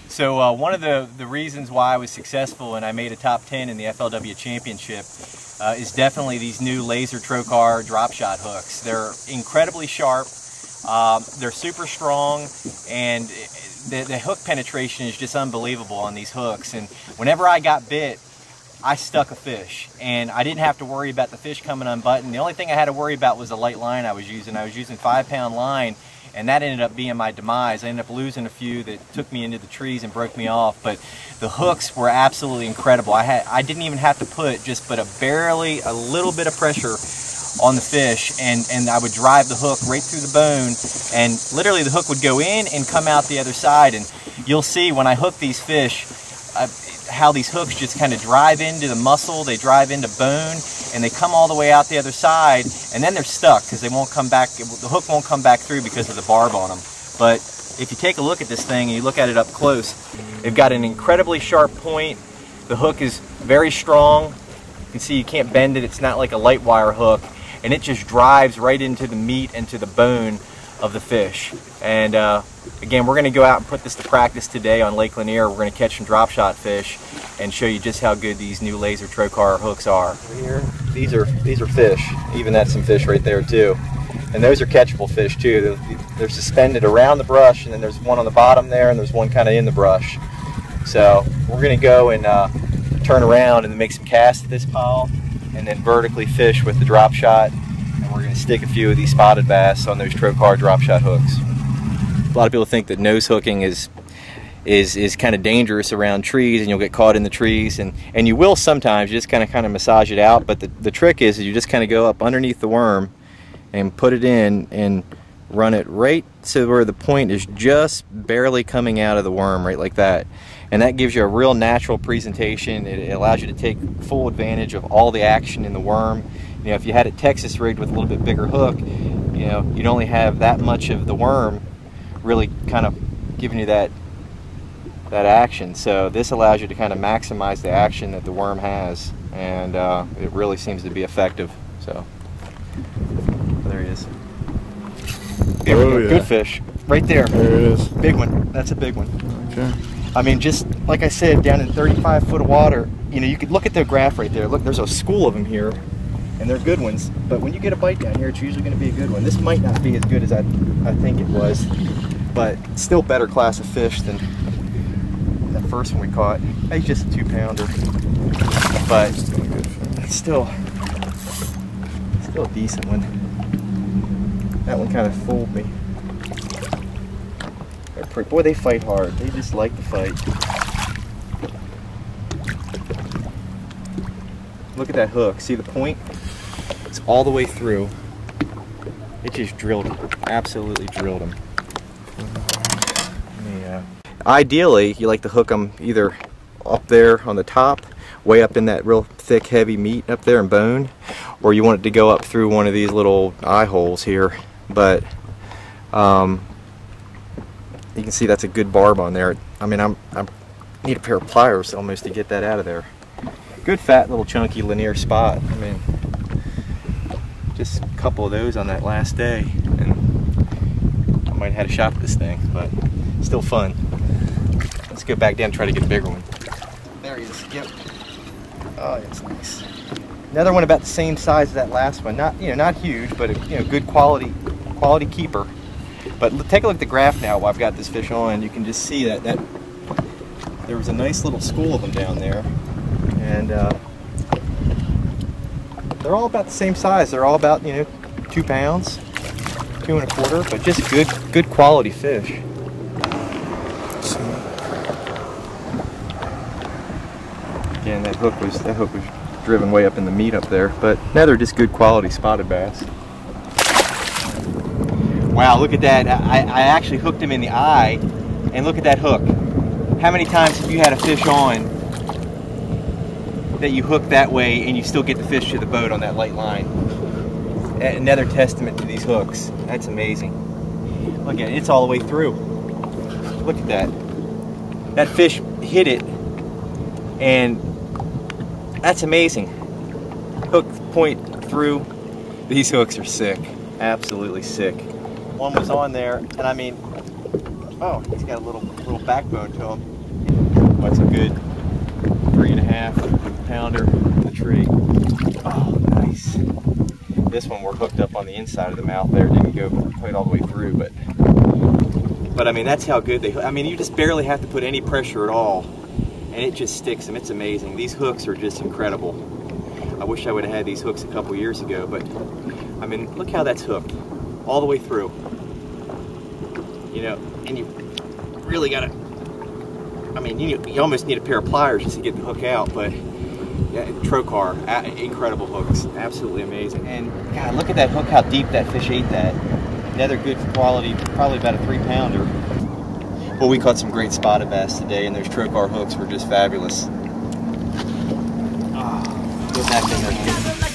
So one of the reasons why I was successful and I made a top 10 in the FLW Championship is definitely these new laser trocar drop shot hooks. They're incredibly sharp, they're super strong, and the hook penetration is just unbelievable on these hooks. And whenever I got bit, I stuck a fish, and I didn't have to worry about the fish coming unbuttoned. The only thing I had to worry about was the light line I was using. I was using 5-pound line, and that ended up being my demise. I ended up losing a few that took me into the trees and broke me off, but the hooks were absolutely incredible. I didn't even have to put a little bit of pressure on the fish, and I would drive the hook right through the bone, and literally the hook would go in and come out the other side. And you'll see when I hook these fish, how these hooks just kind of drive into the muscle, they drive into bone, and they come all the way out the other side, and then they're stuck because they won't come back. The hook won't come back through because of the barb on them. But if you take a look at this thing and you look at it up close, they've got an incredibly sharp point. The hook is very strong. You can see you can't bend it. It's not like a light wire hook, and it just drives right into the meat and to the bone of the fish. And again, we're going to go out and put this to practice today on Lake Lanier. We're going to catch some drop shot fish and show you just how good these new laser trocar hooks are. Here, these are fish. Even that's some fish right there too. And those are catchable fish too. They're suspended around the brush, and then there's one on the bottom there, and there's one kind of in the brush. So we're going to go and turn around and make some casts at this pile, and then vertically fish with the drop shot. And we're going to stick a few of these spotted bass on those trocar drop shot hooks. A lot of people think that nose hooking is kind of dangerous around trees, and you'll get caught in the trees, and you will sometimes. You just kind of massage it out, but the trick is you just kind of go up underneath the worm and put it in and run it right to where the point is just barely coming out of the worm, right like that. And that gives you a real natural presentation. It allows you to take full advantage of all the action in the worm. You know, if you had it Texas rigged with a little bit bigger hook, you know, you'd only have that much of the worm really kind of giving you that action. So this allows you to kind of maximize the action that the worm has, and it really seems to be effective. So there he is. Good fish right there. There it is. Big one. That's a big one. Okay. I mean, just like I said, down in 35 foot of water, you know, you could look at the graph right there. Look, there's a school of them here, and they're good ones. But when you get a bite down here, it's usually going to be a good one. This might not be as good as I think it was, but still better class of fish than that first one we caught. He's just a 2-pounder, but it's still a decent one. That one kind of fooled me. Boy, they fight hard. They just like to fight. Look at that hook. See the point? It's all the way through. It just drilled him. Absolutely drilled him. Yeah. Ideally, you like to hook them either up there on the top, way up in that real thick, heavy meat up there and bone, or you want it to go up through one of these little eye holes here. But you can see that's a good barb on there. I mean, I need a pair of pliers almost to get that out of there. Good fat little chunky Lanier spot. I mean, just a couple of those on that last day, and I might have had a shot at this thing, but still fun. Let's go back down and try to get a bigger one. There he is. Yep. Oh, that's nice. Another one about the same size as that last one. Not, you know, not huge, but a good quality keeper. But take a look at the graph now while I've got this fish on. You can just see that there was a nice little school of them down there, and they're all about the same size. They're all about, you know, 2 pounds, 2 1/4, but just good quality fish. Again, that hook was driven way up in the meat up there, but now they're just good quality spotted bass. Wow, look at that. I actually hooked him in the eye, and look at that hook. How many times have you had a fish on that you hook that way and you still get the fish to the boat on that light line? another testament to these hooks. That's amazing. Look at it, it's all the way through. Look at that. That fish hit it, and that's amazing. Hook point through. These hooks are sick. Absolutely sick. One was on there, and I mean, oh, he's got a little backbone to him. That's a good 3.5 pounder in the tree. Oh, nice. This one we're hooked up on the inside of the mouth there. Didn't go quite all the way through, but I mean, that's how good they hook. I mean, you just barely have to put any pressure at all, and it just sticks them. It's amazing. These hooks are just incredible. I wish I would have had these hooks a couple years ago, but I mean, look how that's hooked all the way through. You know, and you really gotta, I mean, you almost need a pair of pliers just to get the hook out, but yeah, trocar, incredible hooks, absolutely amazing. And God, look at that hook, how deep that fish ate that. Another good quality, probably about a 3-pounder. Well, we caught some great spotted bass today, and those trocar hooks were just fabulous. Oh, go back in there.